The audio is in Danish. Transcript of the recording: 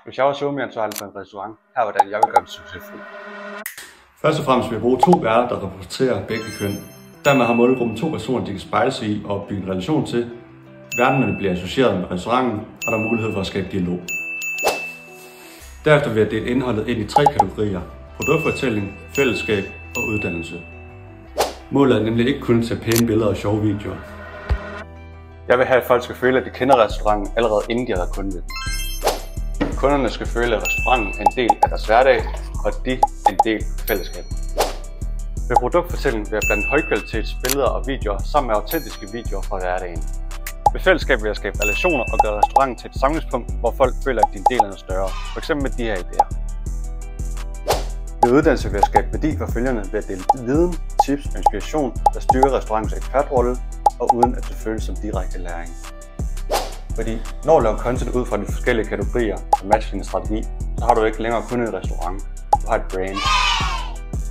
Hvis jeg var somi-ansvarlig for en restaurant, her var hvordan jeg ville gøre den succesfuld. Først og fremmest vil jeg bruge 2 værter, der repræsenterer begge køn. Dermed har målgruppen 2 personer, de kan spejle sig i og bygge en relation til. Værterne bliver associeret med restauranten, og der er mulighed for at skabe dialog. Derefter vil jeg dele indholdet ind i 3 kategorier: produktfortælling, fællesskab og uddannelse. Målet er nemlig ikke kun at tage pæne billeder og sjove videoer. Jeg vil have, at folk skal føle, at de kender restauranten allerede inden de har været kunde ved den. Kunderne skal føle, at restauranten er en del af deres hverdag, og de er en del af fællesskabet. Ved produktfortælling vil jeg blande højkvalitets billeder og videoer sammen med autentiske videoer fra hverdagen. Ved fællesskab vil jeg skabe relationer og gøre restauranten til et samlingspunkt, hvor folk føler, at de er en del af noget større, f.eks. med de her idéer. Ved uddannelse vil jeg skabe værdi for følgerne ved at dele viden, tips og inspiration, der styrker restaurantens ekspertrolle, og uden at det føles som direkte læring. Fordi når du laver content ud fra de forskellige kategorier og matcher din strategi, så har du ikke længere kun en restaurant, du har et brand.